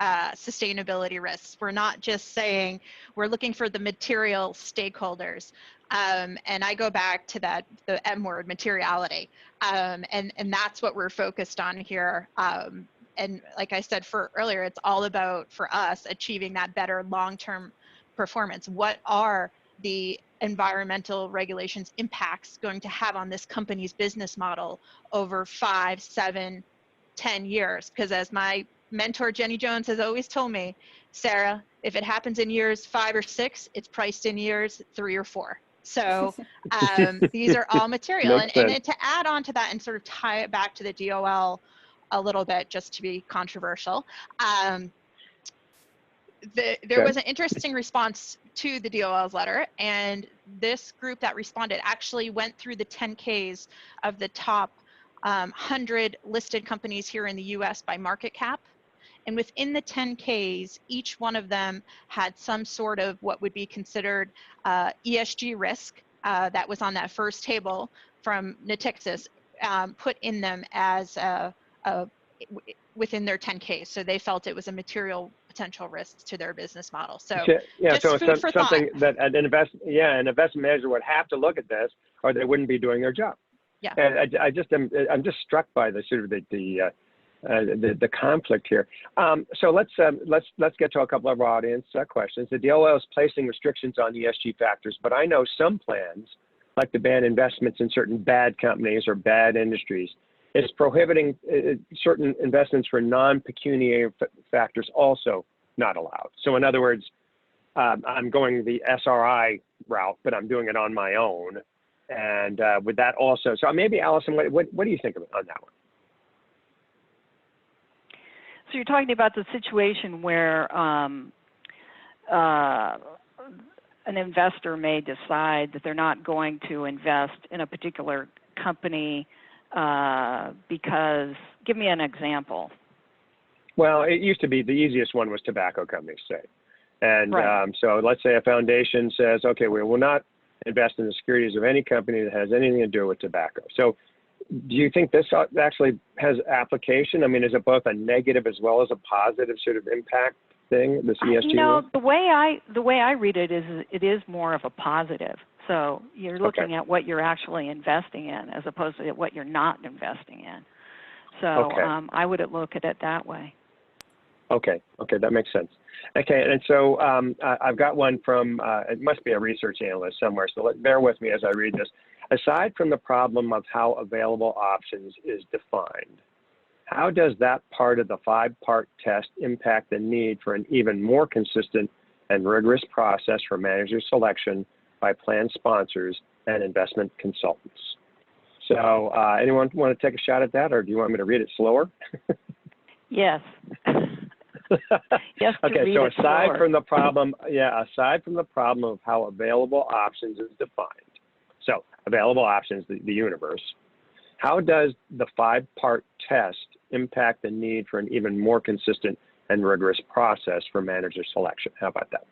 sustainability risks. We're not just saying, we're looking for the material stakeholders. And I go back to the M word, materiality. And that's what we're focused on here. And like I said earlier, it's all about, for us, achieving that better long-term performance. What are the environmental regulations impacts going to have on this company's business model over 5, 7, 10 years? Because as my mentor Jenny Jones has always told me, Sarah, if it happens in years 5 or 6, it's priced in years 3 or 4. So these are all material. And to add on to that and sort of tie it back to the DOL a little bit, just to be controversial, there was an interesting response to the DOL's letter, and this group that responded actually went through the 10Ks of the top 100 listed companies here in the US by market cap. And within the 10Ks, each one of them had some sort of what would be considered ESG risk that was on that first table from Natixis, put in them as within their 10Ks. So they felt it was a material potential risk to their business model. So just food for thought. Something that an investment manager would have to look at this, or they wouldn't be doing their job. Yeah. And I'm just struck by the sort of the conflict here. So let's get to a couple of our audience questions. The DOL is placing restrictions on ESG factors, but I know some plans like to ban investments in certain bad companies or bad industries. It's prohibiting certain investments for non-pecuniary factors also not allowed. So in other words, I'm going the SRI route, but I'm doing it on my own. And with that also, so maybe Allison, what do you think of it on that one? So you're talking about the situation where an investor may decide that they're not going to invest in a particular company because, give me an example. Well, it used to be the easiest one was tobacco companies, say. And right. So let's say a foundation says, okay, we will not invest in the securities of any company that has anything to do with tobacco. So do you think this actually has application? I mean, is it both a negative as well as a positive sort of impact thing, this ESG? The way I read it is more of a positive. So you're looking at what you're actually investing in as opposed to what you're not investing in. So I would look at it that way. Okay, that makes sense. Okay, and so I've got one from, it must be a research analyst somewhere, so bear with me as I read this. Aside from the problem of how available options is defined, how does that part of the 5-part test impact the need for an even more consistent and rigorous process for manager selection by plan sponsors and investment consultants? So anyone want to take a shot at that, or do you want me to read it slower? Yes. Yes. Okay, so aside from the problem of how available options is defined, so available options, the universe, how does the 5-part test impact the need for an even more consistent and rigorous process for manager selection? How about that?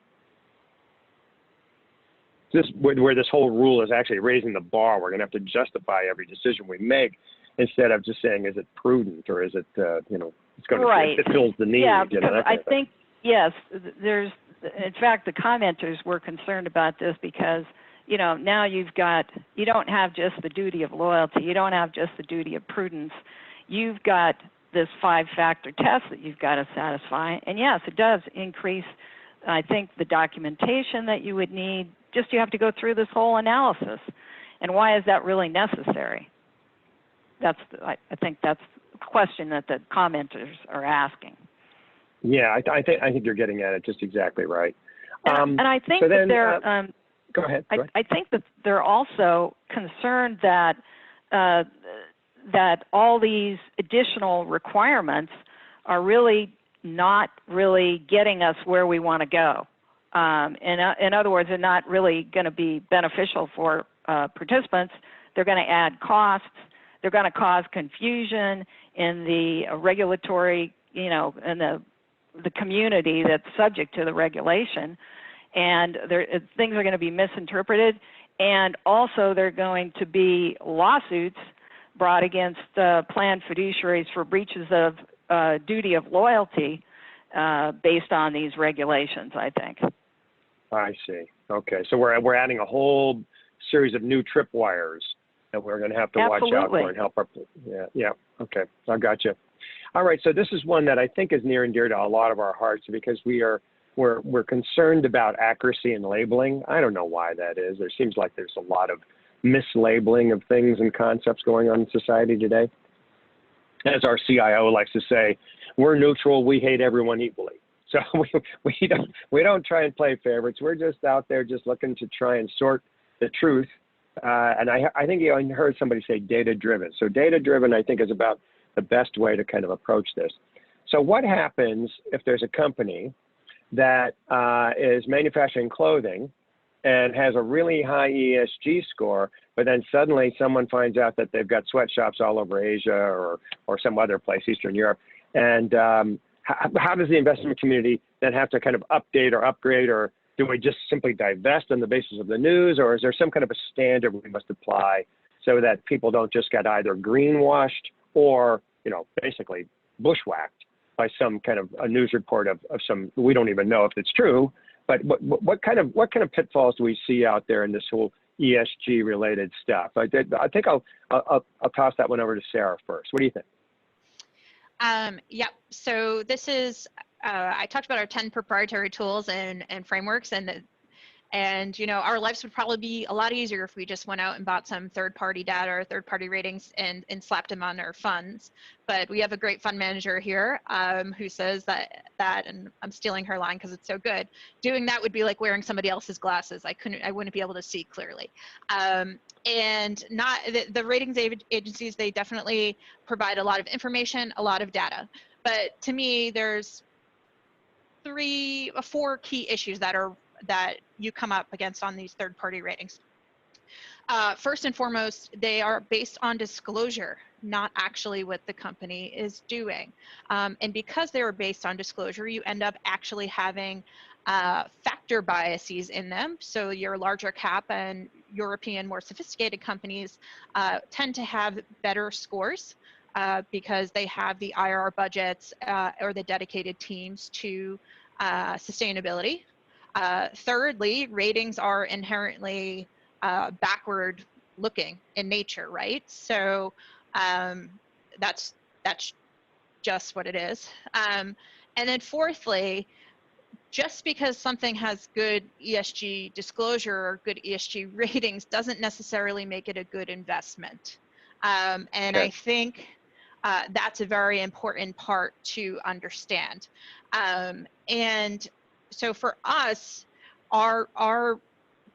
Where this whole rule is actually raising the bar, we're going to have to justify every decision we make instead of just saying, is it prudent or is it, it's going to, right. it fills the need. Yeah, because I think, yes, in fact, the commenters were concerned about this because, now you don't have just the duty of loyalty, you don't have just the duty of prudence, you've got this 5-factor test that you've got to satisfy. And yes, it does increase I think the documentation that you would need, just you have to go through this whole analysis. And why is that really necessary? I think that's the question that the commenters are asking. Yeah, I think you're getting at it just exactly right. And I think so then, that they're. Go ahead. I think that they're also concerned that that all these additional requirements are really not really getting us where we want to go. In other words, they're not really going to be beneficial for participants. They're going to add costs. They're going to cause confusion in the regulatory, in the community that's subject to the regulation. And things are going to be misinterpreted. And also there are going to be lawsuits brought against planned fiduciaries for breaches of duty of loyalty based on these regulations, I think. I see. Okay, so we're adding a whole series of new tripwires that we're going to have to watch out for and help our. Yeah. Okay, I got you. All right, so this is one that I think is near and dear to a lot of our hearts because we're concerned about accuracy in labeling. I don't know why that is. There seems like there's a lot of mislabeling of things and concepts going on in society today. As our CIO likes to say, we're neutral. We hate everyone equally. So we don't try and play favorites. We're just out there just looking to try and sort the truth. And I think you heard somebody say data-driven. So data-driven, I think, is about the best way to kind of approach this. So what happens if there's a company that is manufacturing clothing and has a really high ESG score, but then suddenly someone finds out that they've got sweatshops all over Asia or some other place, Eastern Europe, and how does the investment community then have to kind of update or upgrade, or do we just simply divest on the basis of the news, or is there some kind of a standard we must apply so that people don't just get either greenwashed or, basically bushwhacked by some kind of a news report of some, we don't even know if it's true, but what kind of pitfalls do we see out there in this whole ESG related stuff? I think I'll toss that one over to Sarah first. What do you think? Yep. So this is, I talked about our 10 proprietary tools and frameworks, and our lives would probably be a lot easier if we just went out and bought some third-party data or third-party ratings and slapped them on our funds. But we have a great fund manager here who says that, and I'm stealing her line because it's so good, doing that would be like wearing somebody else's glasses. I wouldn't be able to see clearly. And not the ratings agencies, they definitely provide a lot of information, a lot of data. But to me, there's 3 or 4 key issues that you come up against on these third-party ratings. First and foremost, they are based on disclosure, not actually what the company is doing. And because they are based on disclosure, you end up actually having factor biases in them. So your larger cap and European, more sophisticated companies tend to have better scores because they have the IR budgets or the dedicated teams to sustainability. Thirdly, ratings are inherently backward looking in nature, right? So that's just what it is. And then fourthly, just because something has good ESG disclosure or good ESG ratings doesn't necessarily make it a good investment. And okay. I think that's a very important part to understand. And so for us, our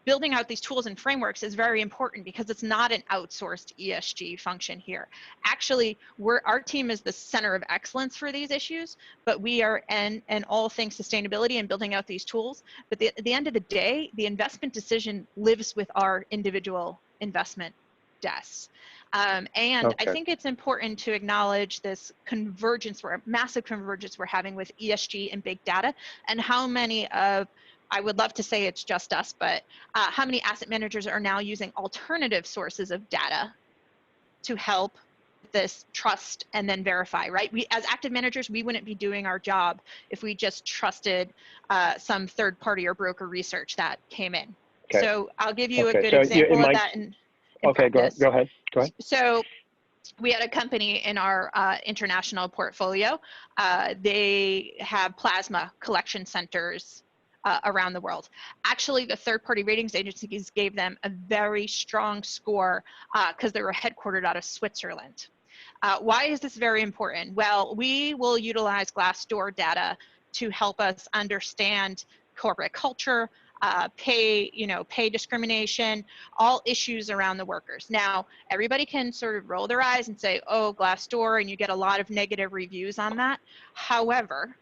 building out these tools and frameworks is very important because it's not an outsourced ESG function here. Actually, our team is the center of excellence for these issues, but we are in all things sustainability and building out these tools. But at the end of the day, the investment decision lives with our individual investment desks. And okay. I think it's important to acknowledge this massive convergence we're having with ESG and big data, and how many I would love to say it's just us, but how many asset managers are now using alternative sources of data to help this trust and then verify, right? We, as active managers, we wouldn't be doing our job if we just trusted some third party or broker research that came in. Okay. So I'll give you a good example of that in practice. Go ahead. So we had a company in our international portfolio. They have plasma collection centers around the world. Actually, the third-party ratings agencies gave them a very strong score because they were headquartered out of Switzerland. Why is this very important? Well, we will utilize Glassdoor data to help us understand corporate culture, pay discrimination, all issues around the workers. Now, everybody can sort of roll their eyes and say, oh, Glassdoor, and you get a lot of negative reviews on that. However,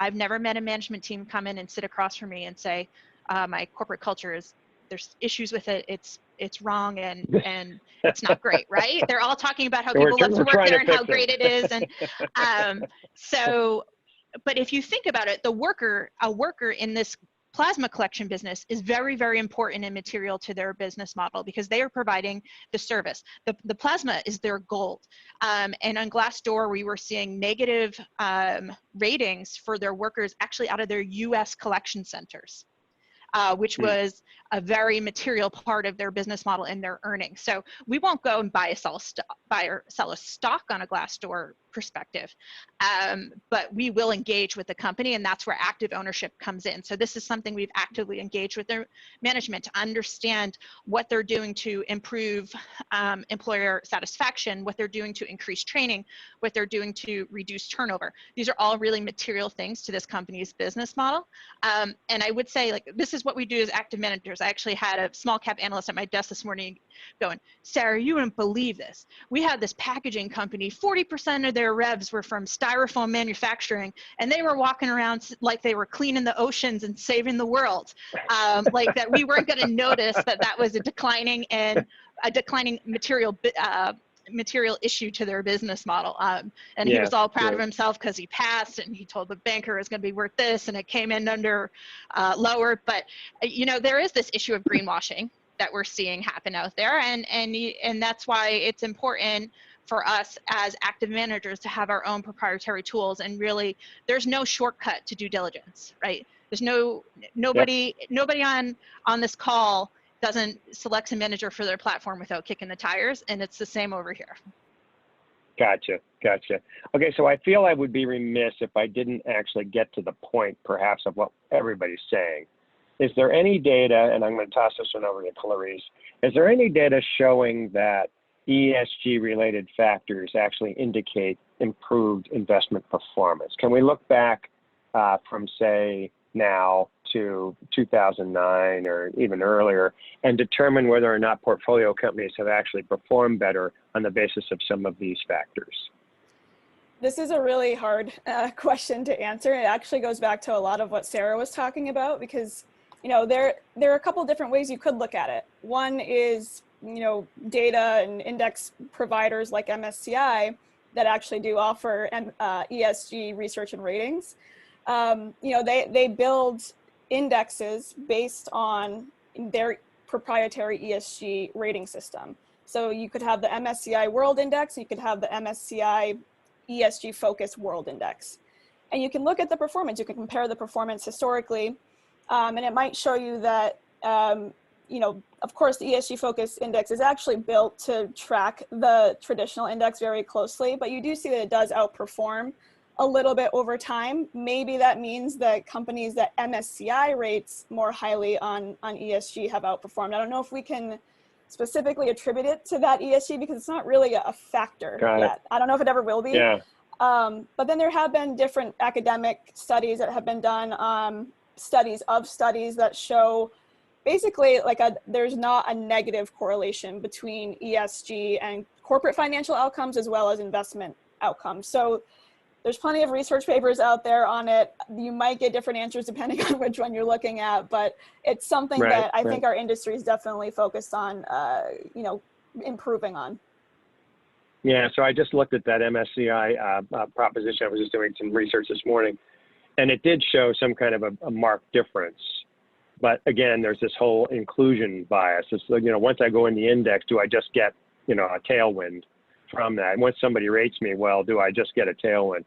I've never met a management team come in and sit across from me and say, my corporate culture there's issues with it, it's wrong, and it's not great, right? They're all talking about how people love to work there and how great it is. And but if you think about it, a worker in this plasma collection business is very, very important and material to their business model because they are providing the service. The plasma is their gold. And on Glassdoor, we were seeing negative ratings for their workers actually out of their US collection centers. Which was a very material part of their business model and their earnings. So we won't go and buy or sell a stock on a Glassdoor perspective, but we will engage with the company, and that's where active ownership comes in. So this is something we've actively engaged with their management to understand what they're doing to improve employer satisfaction, what they're doing to increase training, what they're doing to reduce turnover. These are all really material things to this company's business model. And I would say, like, this is what we do as active managers. I actually had a small cap analyst at my desk this morning going, Sarah, you wouldn't believe this. We had this packaging company, 40% of their revs were from styrofoam manufacturing, and they were walking around like they were cleaning the oceans and saving the world. Like that we weren't going to notice that was a declining material issue to their business model. And he was all proud of himself because he passed, and he told the banker it was going to be worth this, and it came in under lower. But there is this issue of greenwashing that we're seeing happen out there, and that's why it's important for us as active managers to have our own proprietary tools. And really, there's no shortcut to due diligence, right? There's nobody on this call doesn't select a manager for their platform without kicking the tires, and it's the same over here. Gotcha. Okay, so I feel I would be remiss if I didn't actually get to the point, perhaps, of what everybody's saying. Is there any data, and I'm going to toss this one over to Clarice, is there any data showing that ESG-related factors actually indicate improved investment performance? Can we look back from, say, now to 2009 or even earlier and determine whether or not portfolio companies have actually performed better on the basis of some of these factors? This is a really hard question to answer. It actually goes back to a lot of what Sarah was talking about, because there are a couple different ways you could look at it. One is data and index providers like MSCI that actually do offer ESG research and ratings. They build indexes based on their proprietary ESG rating system. So you could have the MSCI World Index, you could have the MSCI ESG Focus World Index. And you can look at the performance, you can compare the performance historically, and it might show you that, of course, the ESG Focus Index is actually built to track the traditional index very closely, but you do see that it does outperform a little bit over time. Maybe that means that companies that MSCI rates more highly on ESG have outperformed. I don't know if we can specifically attribute it to that ESG because it's not really a factor yet. I don't know if it ever will be. Yeah. But then there have been different academic studies that have been done, studies that show basically there's not a negative correlation between ESG and corporate financial outcomes as well as investment outcomes. So there's plenty of research papers out there on it. You might get different answers depending on which one you're looking at, but it's something that I think our industry is definitely focused on, improving on. Yeah, so I just looked at that MSCI proposition. I was just doing some research this morning, and it did show some kind of a marked difference. But again, there's this whole inclusion bias. It's, once I go in the index, do I just get, a tailwind from that? And once somebody rates me, well, do I just get a tailwind?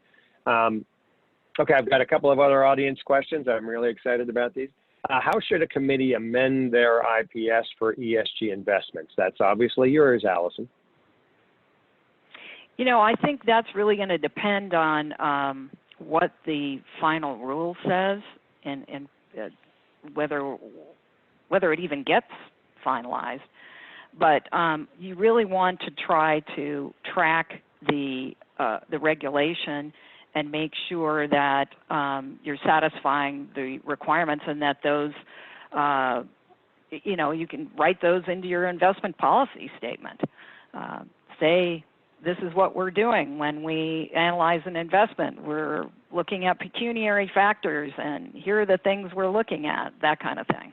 Okay, I've got a couple of other audience questions. I'm really excited about these. How should a committee amend their IPS for ESG investments? That's obviously yours, Allison. I think that's really going to depend on what the final rule says, and whether it even gets finalized. But you really want to try to track the regulation and make sure that you're satisfying the requirements, and that those, you can write those into your investment policy statement. Say, this is what we're doing when we analyze an investment. We're looking at pecuniary factors, and here are the things we're looking at, that kind of thing.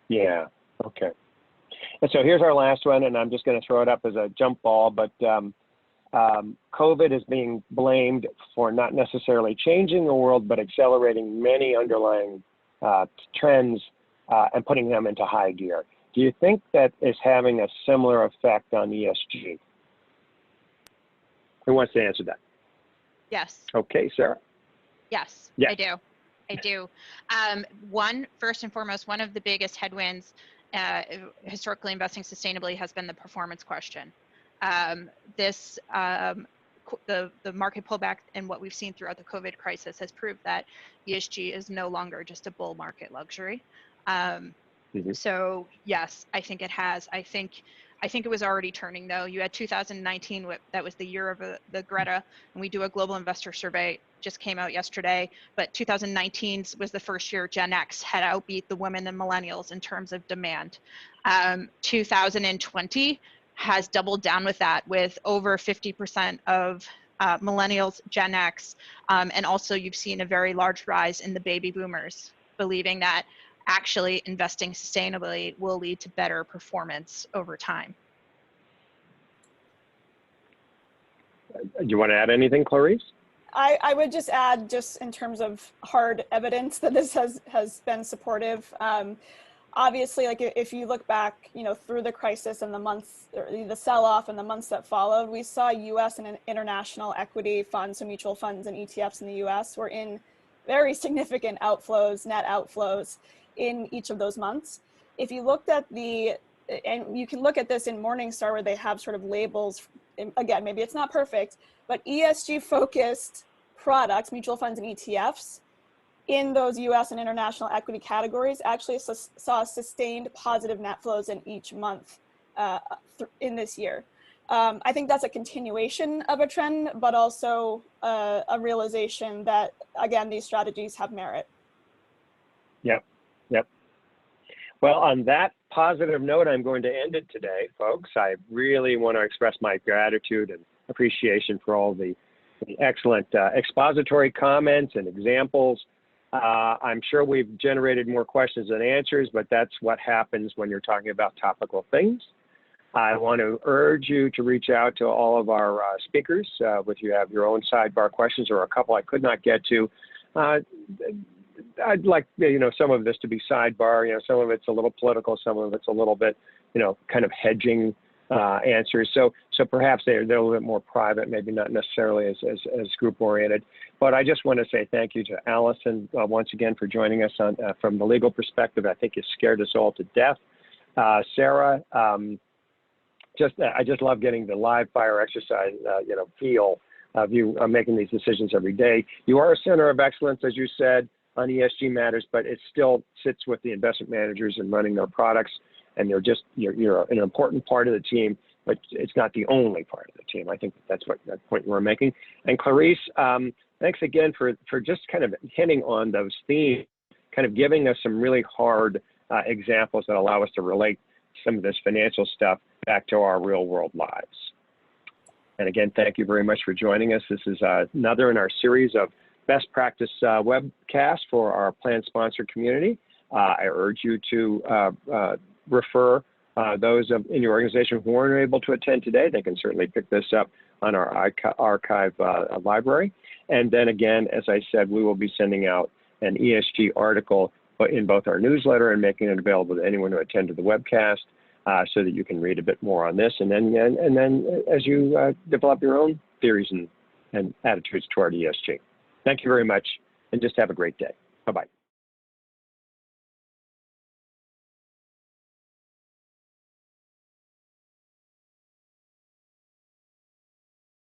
Yeah, okay. And so here's our last one, and I'm just going to throw it up as a jump ball, but COVID is being blamed for not necessarily changing the world, but accelerating many underlying trends and putting them into high gear. Do you think that is having a similar effect on ESG? Who wants to answer that? Yes. Okay, Sarah. Yes, yeah. I do. First and foremost, one of the biggest headwinds historically investing sustainably has been the performance question. The market pullback and what we've seen throughout the COVID crisis has proved that ESG is no longer just a bull market luxury. So yes, I think it has. I think it was already turning though. You had 2019, that was the year of the Greta, and we do a global investor survey, just came out yesterday, but 2019 was the first year Gen X had outbeat the women and millennials in terms of demand. 2020 has doubled down with that, with over 50% of millennials, Gen X, and also you've seen a very large rise in the baby boomers, believing that actually investing sustainably will lead to better performance over time. Do you want to add anything, Clarice? I would just add, just in terms of hard evidence that this has been supportive. Obviously, like if you look back, through the crisis and the months, or the sell-off and the months that followed, we saw U.S. and international equity funds, so mutual funds and ETFs in the U.S. were in very significant outflows, net outflows in each of those months. If you looked at and you can look at this in Morningstar where they have sort of labels, again, maybe it's not perfect, but ESG focused products, mutual funds and ETFs in those US and international equity categories actually saw sustained positive net flows in each month in this year. I think that's a continuation of a trend, but also a realization that, again, these strategies have merit. Yep. Well, on that positive note, I'm going to end it today, folks. I really want to express my gratitude and appreciation for all the excellent expository comments and examples. I'm sure we've generated more questions than answers, but that's what happens when you're talking about topical things. I want to urge you to reach out to all of our speakers if you have your own sidebar questions or a couple I could not get to. I'd like, some of this to be sidebar, some of it's a little political, some of it's a little bit, kind of hedging answers. So perhaps they're a little bit more private, maybe not necessarily as group oriented. But I just want to say thank you to Allison once again for joining us on from the legal perspective. I think you scared us all to death. Sarah, I just love getting the live fire exercise, feel of you making these decisions every day. You are a center of excellence, as you said, on ESG matters, but it still sits with the investment managers and running their products. And you're an important part of the team, but it's not the only part of the team. I think that's that point we're making. And Clarice, thanks again for just kind of hitting on those themes, kind of giving us some really hard examples that allow us to relate some of this financial stuff back to our real world lives. And again, thank you very much for joining us. This is another in our series of best practice webcasts for our plan sponsor community. I urge you to refer those in your organization who weren't able to attend today. They can certainly pick this up on our archive library. And then again, as I said, we will be sending out an ESG article in both our newsletter and making it available to anyone who attended the webcast so that you can read a bit more on this. And then as you develop your own theories and attitudes toward ESG. Thank you very much, and just have a great day. Bye-bye.